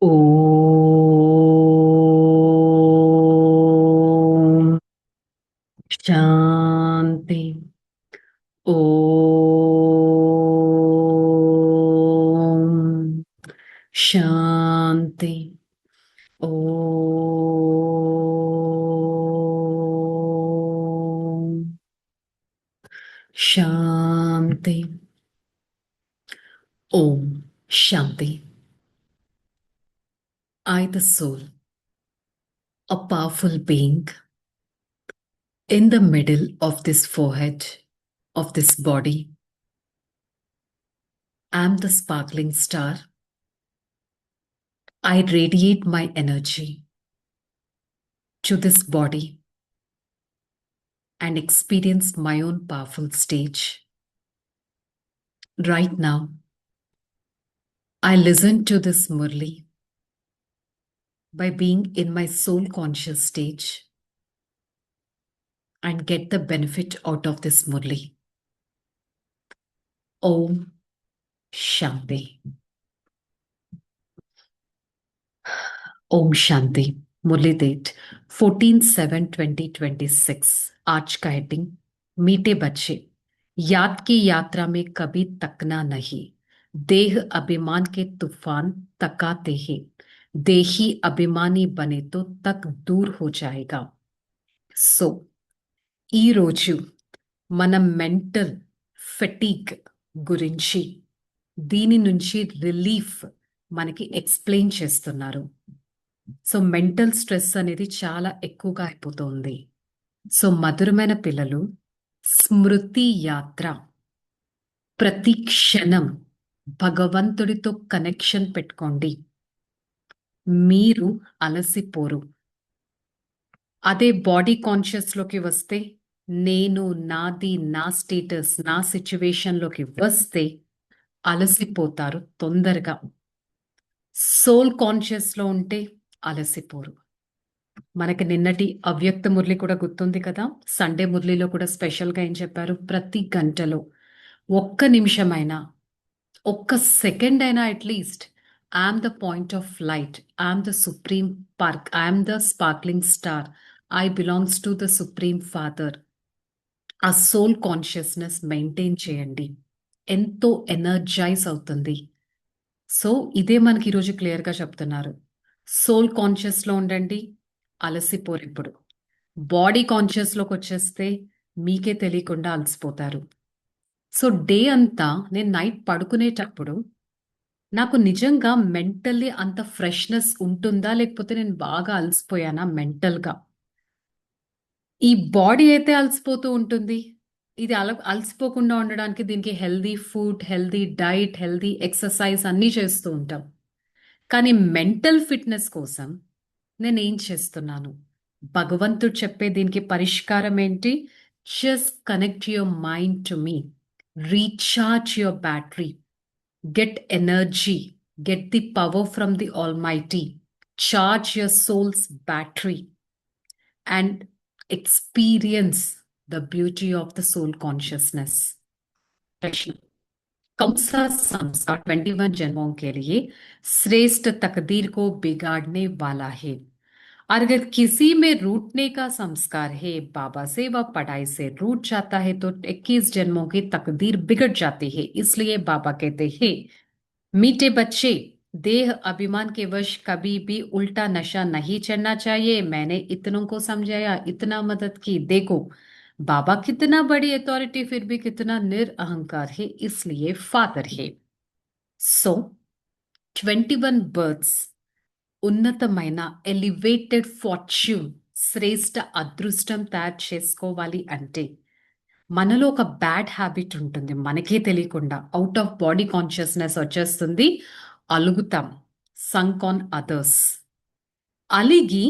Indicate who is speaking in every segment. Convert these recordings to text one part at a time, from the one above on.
Speaker 1: Om Shanti. Om Shanti. Om Shanti. Om Shanti. I, the soul, a powerful being in the middle of this forehead of this body, am the sparkling star. I radiate my energy to this body and experience my own powerful stage. Right now, I listen to this Murli by being in my soul conscious stage and get the benefit out of this Murli. Om Shanti. Om Shanti. Murli date 14/7/2026. आज का heading मीठे बच्चे, याद की यात्रा में कभी तकना नहीं, देह अभिमान के तूफान तकाते हैं, देही అభిమాని బనే తో తక్ దూర్ హో జాయేగా. సో ఈరోజు మనం మెంటల్ ఫెటీగ్ గురించి, దీని నుంచి రిలీఫ్ మనకి ఎక్స్ప్లెయిన్ చేస్తున్నారు. సో మెంటల్ స్ట్రెస్ అనేది చాలా ఎక్కువగా అయిపోతుంది. సో మధురమైన పిల్లలు, స్మృతి యాత్ర, ప్రతి క్షణం భగవంతుడితో కనెక్షన్ పెట్టుకోండి, మీరు అలసిపోరు. అదే బాడీ కాన్షియస్ లోకి వస్తే, నేను, నాది, నా స్టేటస్, నా సిచ్యువేషన్ లోకి వస్తే అలసిపోతారు తొందరగా. సోల్ కాన్షియస్ లో ఉంటే అలసిపోరు. మనకి నిన్నటి అవ్యక్త మురళి కూడా గుర్తుంది కదా. సండే మురళిలో కూడా స్పెషల్గా ఏం చెప్పారు, ప్రతి గంటలో ఒక్క నిమిషమైనా, ఒక్క సెకండ్ అయినా at least I'm the point of light, I'm the supreme park, I'm the sparkling star, I belongs to the supreme father. ఆ సోల్ కాన్షియస్నెస్ మెయింటైన్ చేయండి, ఎంతో ఎనర్జైజ్ అవుతుంది. సో ఇదే మనకి ఈరోజు క్లియర్గా చెప్తున్నారు. సోల్ కాన్షియస్లో ఉండండి, అలసిపోరు. ఇప్పుడు బాడీ కాన్షియస్లోకి వచ్చేస్తే మీకే తెలియకుండా అలసిపోతారు. సో డే అంతా నేను నైట్ పడుకునేటప్పుడు నాకు నిజంగా మెంటల్లీ అంత ఫ్రెష్నెస్ ఉంటుందా, లేకపోతే నేను బాగా అలసిపోయానా మెంటల్గా? ఈ బాడీ అయితే అలసిపోతూ ఉంటుంది. ఇది అలసిపోకుండా ఉండడానికి దీనికి healthy food, healthy diet, healthy exercise అన్నీ చేస్తూ ఉంటాం. కానీ మెంటల్ ఫిట్నెస్ కోసం నేను ఏం చేస్తున్నాను? భగవంతుడు చెప్పే దీనికి పరిష్కారం ఏంటి? Just connect your mind to me, recharge your battery, get energy, get the power from the Almighty, charge your soul's battery, and experience the beauty of the soul consciousness. प्रश्न, कौन सा संस्कार 21 जन्मों के लिए श्रेष्ठ तकदीर को बिगाड़ने वाला है? और अगर किसी में रूठने का संस्कार है, बाबा से व पढ़ाई से रूठ जाता है, तो 21 जन्मों की तकदीर बिगड़ जाती है. इसलिए बाबा कहते हैं, मीठे बच्चे, देह अभिमान के वश कभी भी उल्टा नशा नहीं चढ़ना चाहिए. मैंने इतनों को समझाया, इतना मदद की, देखो बाबा कितना बड़ी अथॉरिटी, फिर भी कितना निरअहंकार है, इसलिए फादर है. సో 21 బర్త్స్, ఉన్నతమైన ఎలివేటెడ్ ఫార్చ్యూన్, శ్రేష్ఠ అదృష్టం తయారు చేసుకోవాలి అంటే మనలో ఒక బ్యాడ్ హ్యాబిట్ ఉంటుంది, మనకే తెలియకుండా అవుట్ ఆఫ్ బాడీ కాన్షియస్నెస్ వచ్చేస్తుంది. అలుగుతాం, సంక్ ఆన్ అదర్స్. అలిగి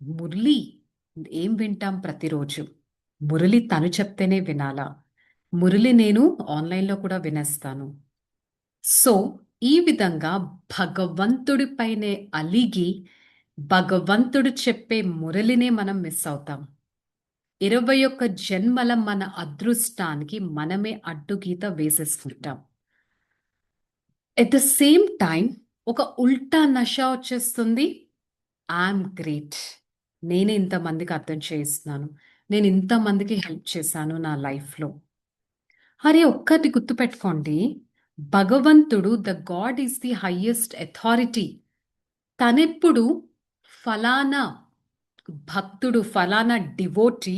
Speaker 1: మురళి ఏం వింటాం ప్రతిరోజు? మురళి తను చెప్తేనే వినాలా? మురళి నేను ఆన్లైన్లో కూడా వినేస్తాను. సో ఈ విధంగా భగవంతుడిపైనే అలిగి భగవంతుడు చెప్పే మురళినే మనం మిస్ అవుతాం. 21 జన్మల మన అదృష్టానికి మనమే అడ్డుగీత వేసేసుకుంటాం. ఎట్ ద సేమ్ టైం ఒక ఉల్టా నష వచ్చేస్తుంది. I'm great. నేనే ఇంతమందికి అర్థం చేయిస్తున్నాను. నేను ఇంతమందికి హెల్ప్ చేశాను నా లైఫ్‌లో. అరే ఒక్కటి గుర్తుపెట్టుకోండి. భగవంతుడు the God is the highest authority. తనెప్పుడు ఫలానా భక్తుడు, ఫలానా డివోటీ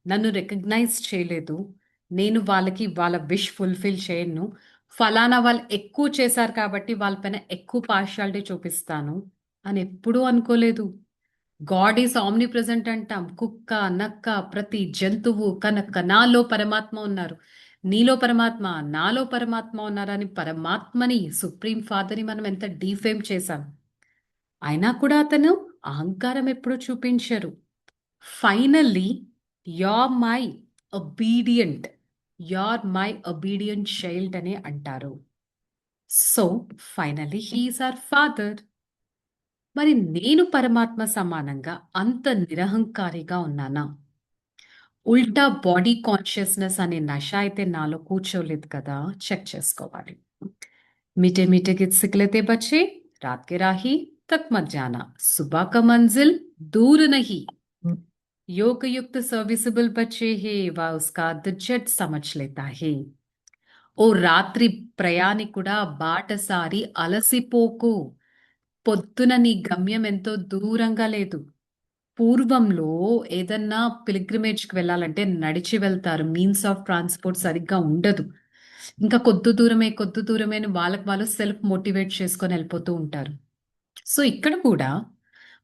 Speaker 1: నన్ను రికగ్నైజ్ చేయలేదు. నేను వాళ్ళకి వాళ్ళ విష్ ఫుల్‌ఫిల్ చేయను. ఫలానా వాళ్ళు ఎక్కువ చేశారు కాబట్టి వాళ్ళ పైన ఎక్కువ పార్షియాలిటీ చూపిస్తాను అని ఎప్పుడూ అనుకోలేదు. గాడ్ ఈజ్ ఆమ్ని ప్రెజెంట్ అంటాం. కుక్క, నక్క, ప్రతి జంతువు కనక నాలో పరమాత్మ ఉన్నారు. నీలో పరమాత్మ, నాలో పరమాత్మ ఉన్నారని పరమాత్మని, సుప్రీం ఫాదర్‌ని మనం ఎంత డీఫేమ్ చేశాం. అయినా కూడా అతను అహంకారం ఎప్పుడూ చూపించరు. Finally your my obedient, your my obedient child అనే అంటారు. So finally he is our father. మరి నేను పరమాత్మ సమానంగా అంత నిరహంకారిగా ఉన్నానా? ఉల్టా బాడీ కాన్షియస్‌నెస్ అనే నష అయితే నాలో కూర్చోలేదు కదా! చెక్ చేసుకోవాలి. मीठे मीठे गीत सिखलेते बच्चे, रात के राही तक मत जाना, सुबह का मंजिल दूर नहीं. योग युक्त सर्विसिबल बच्चे है वह उसका झट समझ लेता है. ఓ రాత్రి ప్రయాణికుడా బాటసారి అలసిపోకు. పొద్దున నీ గమ్యం ఎంతో దూరంగా లేదు. పూర్వంలో ఏదన్నా పిల్గ్రిమేజ్‌కి వెళ్ళాలంటే నడిచి వెళ్తారు. మీన్స్ ఆఫ్ ట్రాన్స్‌పోర్ట్ సరిగ్గా ఉండదు. ఇంకా కొద్ది దూరమే అని వాళ్ళకి వాళ్ళు సెల్ఫ్ మోటివేట్ చేసుకొని ఎళ్ళిపోతూ ఉంటారు. సో, ఇక్కడ కూడా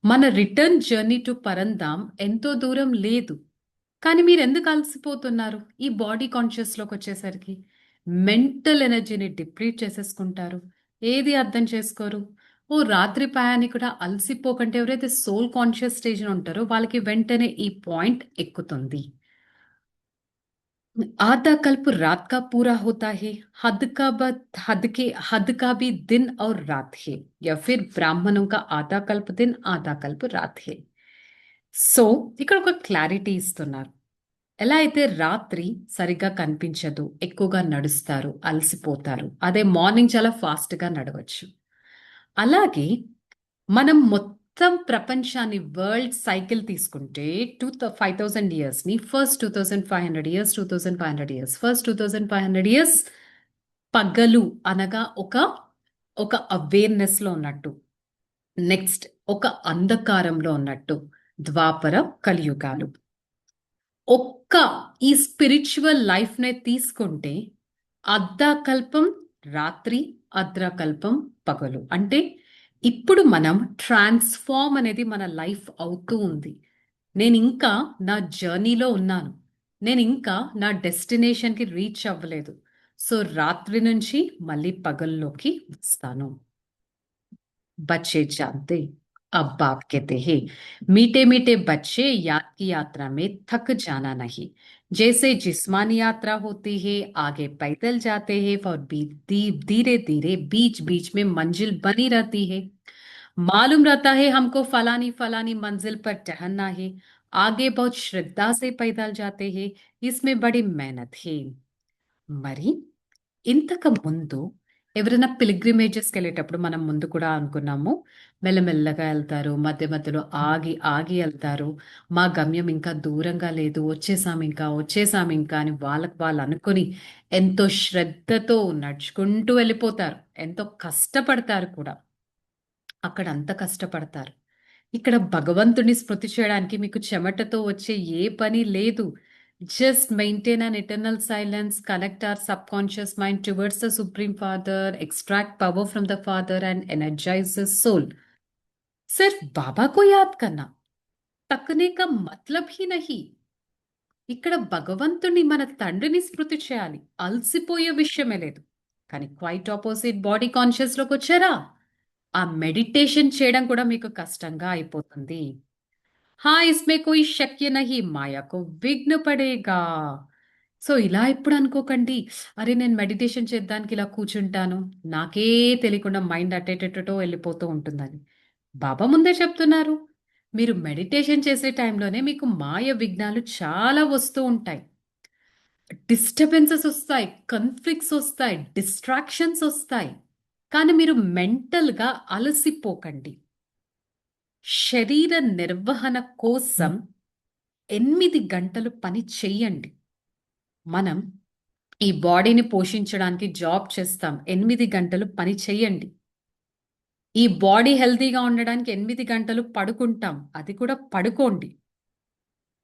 Speaker 1: మన రిటర్న్ జర్నీ టు పరంధామ్ ఎంతో దూరం లేదు. కానీ మీరెందుకు అలసిపోతున్నారు? ఈ బాడీ కాన్షియస్‌లోకొచ్చేసరికి. మెంటల్ ఎనర్జీని డిప్లీట్ చేసేసుకుంటారు. ఏది అర్థం చేసుకోరు. ఓ రాత్రి ప్రయాణికుడా అలసిపోకంటే ఎవరైతే సోల్ కాన్షియస్ స్టేజ్‌లో ఉంటారో వాళ్ళకి వెంటనే ఈ పాయింట్ ఎక్కుతుంది. आधा कल्प रात का पूरा होता है, हद का भी दिन और रात है, या फिर ब्राह्मणों का आधा कल्प दिन आधा कल्प रात है. సో ఇక్కడ ఒక క్లారిటీ ఇస్తున్నారు. ఎలా అయితే రాత్రి సరిగ్గా కనిపించదు, ఎక్కువగా నడుస్తారు, అలసిపోతారు. అదే మార్నింగ్ చాలా ఫాస్ట్‌గా నడవచ్చు. అలాగే మనం మొత్తం ప్రపంచాన్ని వరల్డ్ సైకిల్ తీసుకుంటే 5000 ఇయర్స్‌ని first 2500 years, 2500 years, first 2500 years పగలు అనగా ఒక అవేర్‌నెస్‌లో ఉన్నట్టు. నెక్స్ట్ ఒక అంధకారంలో ఉన్నట్టు. ద్వాపర, కలియుగాలు. ఒక్క ఈ స్పిరిచువల్ లైఫ్‌నే తీసుకుంటే అర్ధకల్పం రాత్రి, అర్ధకల్పం పగలు. అంటే ఇప్పుడు మనం ట్రాన్స్‌ఫార్మ్ అనేది మన లైఫ్ అవుతూ ఉంది. నేనింకా నా జర్నీలో ఉన్నాను. నేనింకా నా డెస్టినేషన్‌కి రీచ్ అవ్వలేదు. సో, రాత్రి నుంచి మళ్ళీ పగల్లోకి వస్తాను. बच्चे जानते अब बाप कहते हैं मीठे मीठे बच्चे याद की यात्रा में थक जाना नहीं. जैसे जिस्मानी यात्रा होती है आगे पैदल जाते हैं और धीरे धीरे बीच बीच में मंजिल बनी रहती है. मालूम रहता है हमको फलानी फलानी मंजिल पर टहलना है. आगे बहुत श्रद्धा से पैदल जाते हैं. इसमें बड़ी मेहनत है. మరి ఇంతకు ముందు ఎవరైనా పిల్గ్రిమేజెస్‌కెళ్ళేటప్పుడు మనం ముందు కూడా అనుకున్నాము. మెల్లమెల్లగా ఎళ్తారు. మధ్య మధ్యలో ఆగి ఆగి ఎళ్తారు. మా గమ్యం ఇంకా దూరంగా లేదు. వచ్చేసామింకా అని వాళ్ళకి వాళ్ళు అనుకోని ఎంతో శ్రద్ధతో నడుచుకుంటూ వెళ్ళిపోతారు. ఎంతో కష్టపడతారు కూడా. అక్కడ అంత కష్టపడతారు. ఇక్కడ భగవంతుడిని స్మృతి చేయడానికి మీకు చెమటతో వచ్చే ఏ పని లేదు. Just maintain an eternal silence, connect our subconscious mind towards the supreme father, extract power from the father and energize the soul. सिर्फ बाबा को याद करना, तकने का मतलब ही नहीं. ఇక్కడ భగవంతుడిని మన తండ్రిని స్మృతి చేయాలి. అలసిపోయే విషయమే లేదు. కానీ క్వైట్ ఆపోజిట్ బాడీ కాన్షియస్‌లోకొచ్చారా? ఆ మెడిటేషన్ చేయడం కూడా మీకు కష్టంగా అయిపోతుంది. हाँ, इसमें कोई शक नहीं माया को విఘ్న పడేగా. సో, ఇలా ఎప్పుడు అనుకోకండి. అరే! నేను మెడిటేషన్ చేద్దానికి ఇలా కూర్చుంటాను. నాకే తెలియకుండా మైండ్ అటెటెటో వెళ్ళిపోతూ ఉంటుందని. బాబా ముందే చెప్తున్నారు. మీరు మెడిటేషన్ చేసే టైంలోనే మీకు మాయ విఘ్నాలు చాలా వస్తూ ఉంటాయి. డిస్టర్బెన్సెస్ ఒస్తాయి. కాన్‌ఫ్లిక్ట్స్ ఒస్తాయి. డిస్ట్రాక్షన్స్ ఒస్తాయి. కానీ మీరు మెంటల్‌గా అలసిపోకండి. శరీర నిర్వహణ కోసం 8 గంటలు పని చెయ్యండి. మనం ఈ బాడీని పోషించడానికి జాబ్ చేస్తాం. 8 గంటలు పని చెయ్యండి. ఈ బాడీ హెల్తీగా ఉండడానికి 8 గంటలు పడుకుంటాం. అది కూడా పడుకోండి.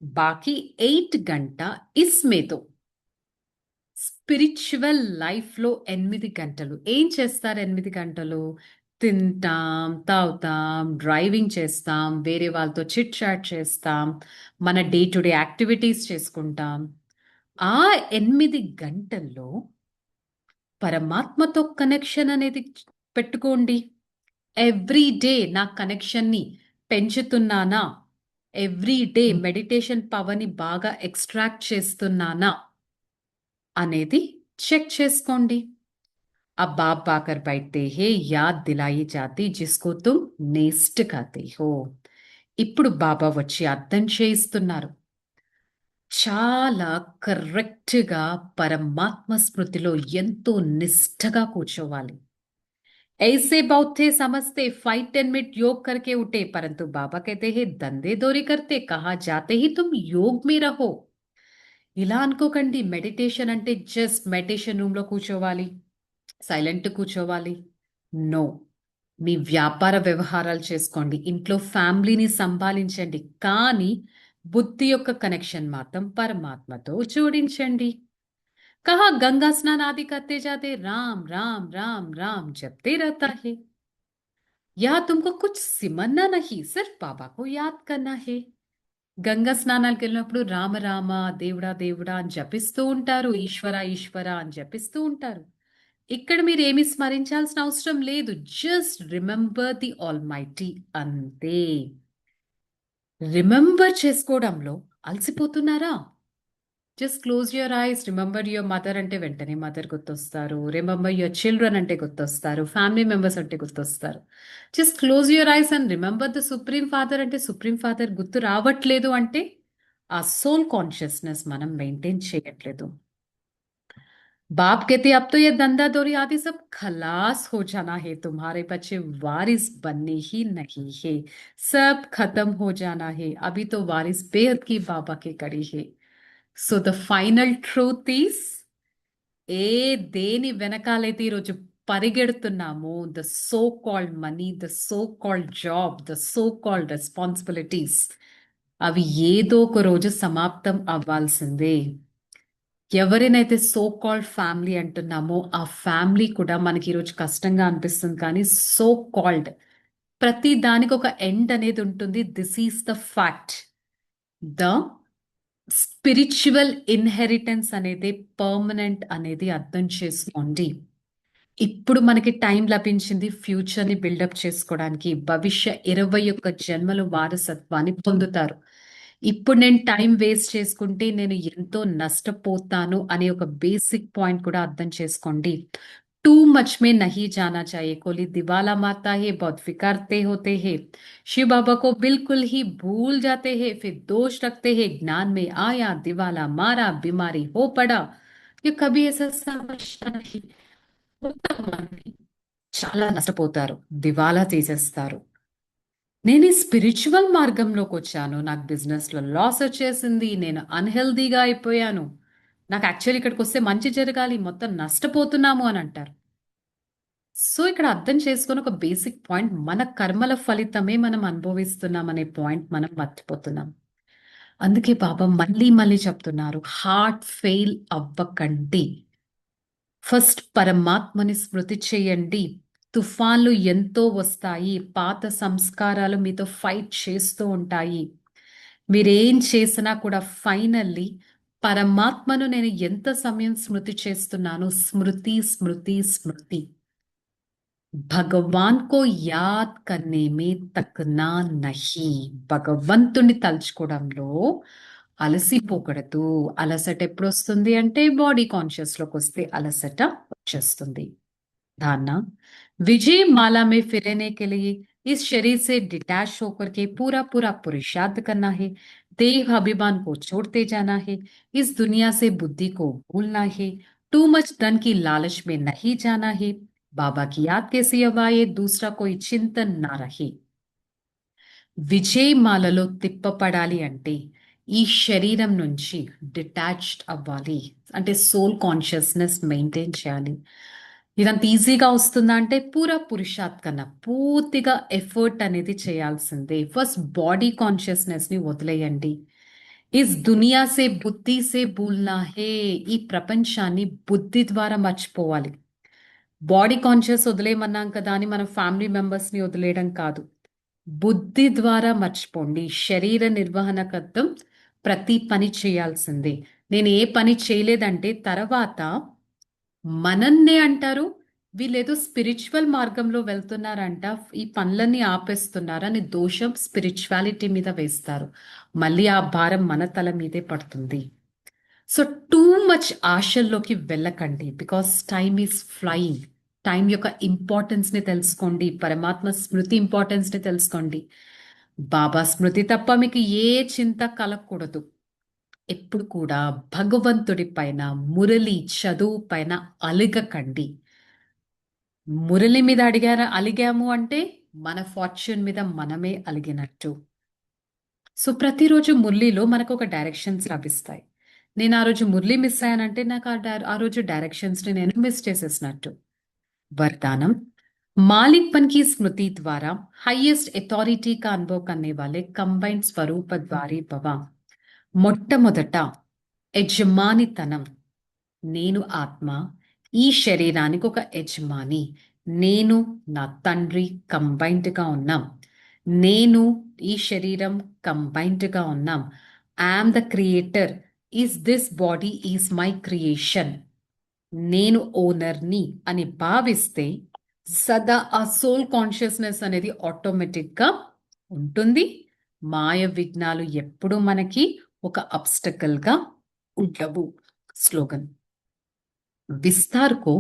Speaker 1: బాకీ 8 घंटा इसमें तो స్పిరిచువల్ లైఫ్‌లో 8 గంటలు. ఏం చేస్తారు 8 గంటలు? తింటాం, తాగుతాం, డ్రైవింగ్ చేస్తాం, వేరే వాళ్ళతో చిట్ చాట్ చేస్తాం, మన డే టు డే యాక్టివిటీస్ చేసుకుంటాం. ఆ 8 గంటల్లో పరమాత్మతో కనెక్షన్ అనేది పెట్టుకోండి. ఎవ్రీ డే నా కనెక్షన్‌ని పెంచుతున్నానా? ఎవ్రీ డే మెడిటేషన్ పవర్‌ని బాగా ఎక్స్‌ట్రాక్ట్ చేస్తున్నానా? అనేది చెక్ చేసుకోండి. अब बाप पाकर बैठते हैं याद दिलाई जाती जिसको तुम नेस्ट कहते हो. ఇప్పుడు బాబా వచ్చి అర్థం చేయిస్తున్నారు. చాలా కరెక్ట్‌గా పరమాత్మ స్మృతిలో ఎంతో నిష్ఠగా కూర్చోవాలి. ऐसे बहुत थे समझते 5-10 मिनट योग करके उठे परंतु बाबा कहते हैं धंधे दौरी करते कहा जाते ही तुम योग में रहो. ఇలా అనుకోకండి మెడిటేషన్ అంటే జస్ట్ మెడిటేషన్ రూమ్‌లో కూర్చోవాలి. సైలెంట్ కూర్చోవాలి. నో. మీ వ్యాపార వ్యవహారాలు చేసుకోండి. ఇంట్లో ఫ్యామిలీని సంభాళించండి. కానీ బుద్ధి యొక్క కనెక్షన్ మాత్రం పరమాత్మతో జోడించండి. कहा गंगा स्नान आदि करते जाते राम राम राम राम जपते रहता है. यहाँ तुमको कुछ सिमरना नहीं सिर्फ बाबा को याद करना है. గంగా స్నానాలకు వెళ్ళినప్పుడు రామ రామ దేవుడా దేవుడా అని జపిస్తూ ఉంటారు. ఈశ్వర ఈశ్వర అని జపిస్తూ ఉంటారు. ఇక్కడ మీరు ఏమి స్మరించాల్సిన అవసరం లేదు. జస్ట్ రిమెంబర్ ది ఆల్మైటీ అంతే. రిమెంబర్ చేసుకోవడంలో అలసిపోతున్నారా? Just close your eyes. Remember your mother అంటే వెంటనే మదర్ గుర్తొస్తారు. రిమెంబర్ యువర్ చిల్డ్రన్ అంటే గుర్తొస్తారు. ఫ్యామిలీ మెంబర్స్ అంటే గుర్తొస్తారు. Just close your eyes and remember the supreme father అంటే సుప్రీం ఫాదర్ గుర్తు రావట్లేదు అంటే ఆ సోల్ కాన్షియస్నెస్ మనం మెయింటైన్ చేయట్లేదు. बाप कहते अब तो ये धंधा दौरी आदि सब खलास हो जाना है. तुम्हारे बच्चे वारिस बनने ही नहीं है. सब खत्म हो जाना है. अभी तो वारिस बेहद की बाबा के कड़ी है. So the final truth is ఏ దేని వెనకాలైతే ఈరోజు పరిగెడుతున్నామో the so called money, the so called job, the so called responsibilities అవి ఏదో ఒక రోజు సమాప్తం అవ్వాల్సిందే. ఎవరినైతే సో కాల్డ్ ఫ్యామిలీ అంటున్నామో ఆ ఫ్యామిలీ కూడా మనకి ఈరోజు కష్టంగా అనిపిస్తుంది. కానీ సో కాల్డ్ ప్రతి దానికి ఒక ఎండ్ అనేది ఉంటుంది. This is the fact. The spiritual inheritance అనేది పర్మనెంట్ అనేది అర్థం చేసుకోండి. ఇప్పుడు మనకి టైం లభించింది ఫ్యూచర్‌ని బిల్డప్ చేసుకోవడానికి. భవిష్య 21 జన్మలు వారసత్వాన్ని పొందుతారు. ఇప్పుడు నేను టైం వేస్ట్ చేసుకుంటే నేను ఎంతో నష్టపోతాను అనే ఒక బేసిక్ పాయింట్ కూడా అర్థం చేసుకోండి. टू मच में नहीं जाना चाहिए. कोली दिवाला मारता है, बहुत फिकारते होते हैं. शिव बाबा को बिल्कुल ही भूल जाते हैं. फिर दोष रखते हैं. ज्ञान में आया, दिवाला मारा, बीमारी हो पड़ा. ये कभी ऐसा समझता नहीं. కొంతమంది చాలా నష్టపోతారు. దివాలా తీసేస్తారు. నేను ఈ స్పిరిచువల్ మార్గంలోకి వచ్చాను. నాకు బిజినెస్‌లో లాస్ వచ్చేసింది. నేను అన్‌హెల్తీగా అయిపోయాను. నాకు యాక్చువల్లీ ఇక్కడికి వస్తే మంచి జరగాలి. మొత్తం నష్టపోతున్నాము అని అంటారు. సో ఇక్కడ అర్థం చేసుకొని ఒక బేసిక్ పాయింట్ మన కర్మల ఫలితమే మనం అనుభవిస్తున్నాం అనే పాయింట్ మనం మర్చిపోతున్నాం. అందుకే బాబా మళ్ళీ మళ్ళీ చెప్తున్నారు హార్ట్ ఫెయిల్ అవ్వకండి. ఫస్ట్ పరమాత్మని స్మృతి చేయండి. తుఫాన్లు ఎంతో వస్తాయి. పాత సంస్కారాలు మీతో ఫైట్ చేస్తూ ఉంటాయి. మీరేం చేసినా కూడా ఫైనల్లీ పరమాత్మను నేను ఎంత సమయం స్మృతి చేస్తున్నాను. స్మృతి స్మృతి స్మృతి. భగవాన్ కో యాద్ కర్నే మే తక్నా నహీ. భగవంతుని తలుచుకోవడంలో అలసిపోకూడదు. అలసట ఎప్పుడు వస్తుంది అంటే బాడీ కాన్షియస్ లోకి వస్తే అలసట వచ్చేస్తుంది. धारणा विजय माला में फिरने के लिए इस शरीर से डिटैच होकर के पूरा पूरा पुरुषार्थ करना है. देह अभिमान को छोड़ते जाना है. इस दुनिया से बुद्धि को भूलना है. टू मच धन की लालच में नहीं जाना है. बाबा की याद कैसी अब आए, दूसरा कोई चिंतन ना रहे. విజయ్ మాలలో తిప్పపడాలి అంటే ఈ శరీరం నుంచి డిటాచ్డ్ అవ్వాలి, అంటే సోల్ కాన్షియస్నెస్ మెయింటైన్ చేయాలి. ఇదంత ఈజీగా వస్తుందా అంటే పూరా పురుషాత్ కన్నా పూర్తిగా ఎఫర్ట్ అనేది చేయాల్సిందే. ఫస్ట్ బాడీ కాన్షియస్నెస్ ని వదిలేయండి. ఇస్ దునియా సే బుద్ధి సే భూల్నా హే, ఈ ప్రపంచాన్ని బుద్ధి ద్వారా మర్చిపోవాలి. బాడీ కాన్షియస్ వదిలేయమన్నాం కదా అని మనం ఫ్యామిలీ మెంబర్స్ ని వదిలేయడం కాదు. బుద్ధి ద్వారా మర్చిపోండి. శరీర నిర్వహణకత్వం ప్రతి పని చేయాల్సిందే. నేను ఏ పని చేయలేదంటే తర్వాత మనన్నే అంటారు, వీళ్ళేదో స్పిరిచువల్ మార్గంలో వెళ్తున్నారంట, ఈ పనులన్నీ ఆపేస్తున్నారని దోషం స్పిరిచువాలిటీ మీద వేస్తారు. మళ్ళీ ఆ భారం మన తల మీదే పడుతుంది. సో టూ మచ్ ఆశల్లోకి వెళ్ళకండి, because time is flying. Time యొక్క ఇంపార్టెన్స్ ని తెలుసుకోండి. పరమాత్మ స్మృతి ఇంపార్టెన్స్ ని తెలుసుకోండి. బాబా స్మృతి తప్ప మీకు ఏ చింత కలగకూడదు. ఎప్పుడు కూడా భగవంతుడి పైన, మురళి చదువు పైన అలిగకండి. మురళి మీద అలిగాము అంటే మన ఫార్చ్యూన్ మీద మనమే అలిగినట్టు. సో ప్రతిరోజు మురళిలో మనకు ఒక డైరెక్షన్స్ లభిస్తాయి. నేను ఆ రోజు మురళి మిస్ అయ్యానంటే నాకు ఆ రోజు డైరెక్షన్స్ ని నేను మిస్ చేసేసినట్టు. वरदानम, मालिकपन की स्मृति द्वारा हाईएस्ट अथॉरिटी का अनुभव करने वाले कंबाइंड स्वरूप द्वारे भवा. మొట్టమొదట యజమానితనం. నేను ఆత్మ, ఈ శరీరానికి ఒక యజమాని. నేను నా తండ్రి కంబైన్డ్ గా ఉన్నాం. నేను ఈ శరీరం కంబైన్డ్ గా ఉన్నాం. I'm the creator. Is this body is my creation. నేను ఓనర్ని అని భావిస్తే సదా ఆ సోల్ కాన్షియస్నెస్ అనేది ఆటోమేటిక్ గా ఉంటుంది. మాయ విఘ్నాలు ఎప్పుడు మనకి ఒక అబ్స్టకల్ గా ఉండవు. स्लोगन, विस्तार को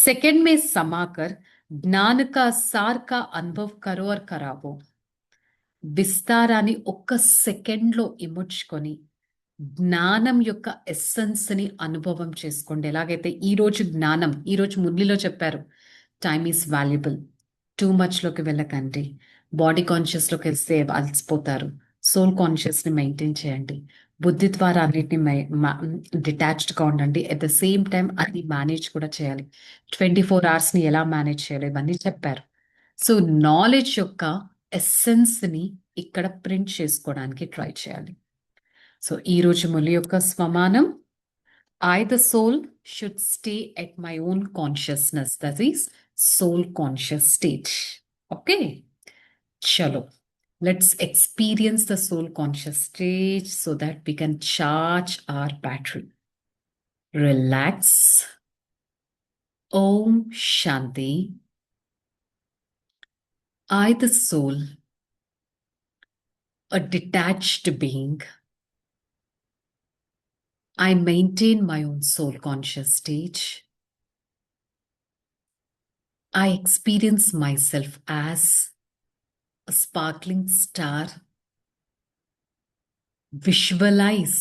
Speaker 1: सेकंड में समाकर ज्ञान का सार का अनुभव करो और करावो. విస్తారాన్ని ఒక్క సెకండ్లో ఇముడ్చుకొని జ్ఞానం యొక్క ఎస్సెన్స్ ని అనుభవం చేసుకోండి. ఎలాగైతే ఈరోజు జ్ఞానం, ఈరోజు మురళిలో చెప్పారు, time is valuable. Too much లోకి వెళ్ళకండి. బాడీ కాన్షియస్ లోకి వెళ్తే అలసిపోతారు. సోల్ కాన్షియస్ ని మెయింటైన్ చేయండి. బుద్ధి ద్వారా అన్నిటిని డిటాచ్డ్ గా ఉండండి. అట్ ద సేమ్ టైం అది మేనేజ్ కూడా చేయాలి. 24 hours ని ఎలా మేనేజ్ చేయాలి ఇవన్నీ చెప్పారు. సో నాలెడ్జ్ యొక్క ఎస్సెన్స్ ని ఇక్కడ ప్రింట్ చేసుకోవడానికి ట్రై చేయాలి. సో ఈ రోజు మురళి యొక్క స్వమానం, I the soul should stay at my own consciousness, that is soul conscious state. Okay, chalo, let's experience the soul conscious state so that we can charge our battery. Relax. Om Shanti. I the soul, a detached being, I maintain my own soul conscious state. I experience myself as a sparkling star. Visualize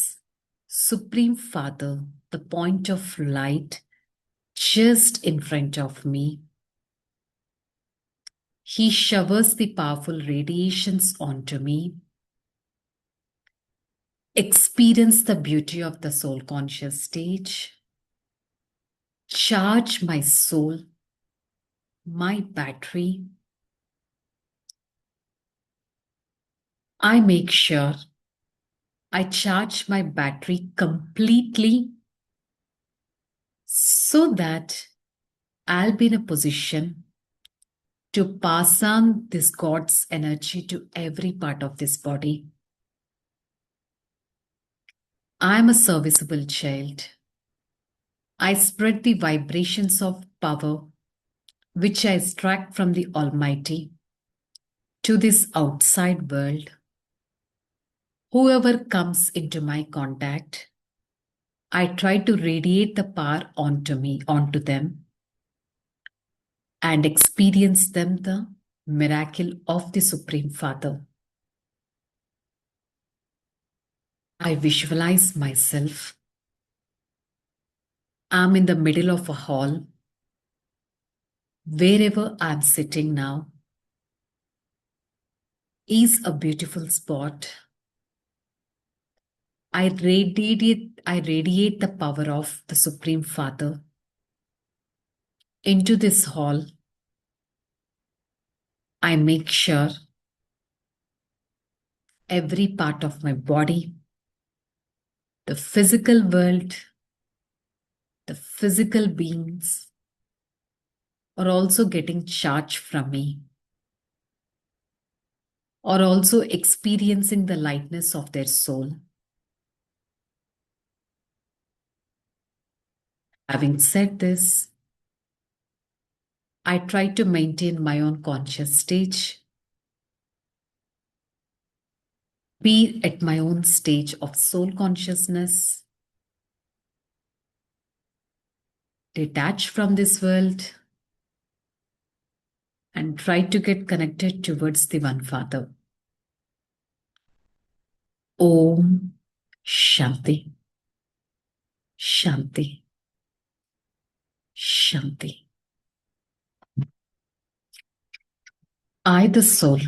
Speaker 1: Supreme Father, the point of light, just in front of me. He showers the powerful radiations onto me. Experience the beauty of the soul conscious stage. Charge my soul, my battery. I make sure I charge my battery completely so that I'll be in a position to pass on this God's energy to every part of this body. I am a serviceable child. I spread the vibrations of power which I extract from the Almighty to this outside world. Whoever comes into my contact, I try to radiate the power onto them, and experience them the miracle of the Supreme Father. I visualize myself. I'm in the middle of a hall. Wherever I'm sitting now is a beautiful spot. I radiate the power of the Supreme Father into this hall. I make sure every part of my body, the physical world, the physical beings are also getting charged from me, are also experiencing the lightness of their soul. Having said this, I try to maintain my own conscious stage, be at my own stage of soul consciousness, detach from this world, and try to get connected towards the One Father. Om Shanti, Shanti, Shanti. I, the soul,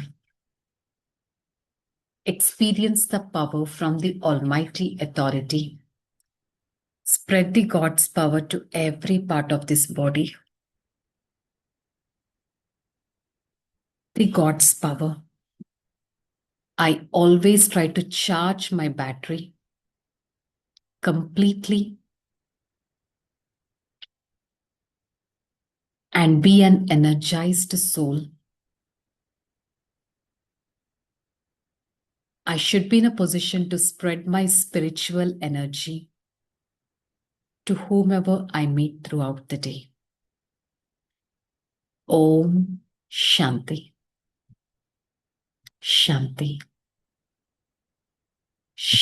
Speaker 1: experience the power from the Almighty Authority. Spread the God's power to every part of this body. The God's power. I always try to charge my battery completely and be an energized soul. I should be in a position to spread my spiritual energy to whomever I meet throughout the day. Om Shanti, Shanti,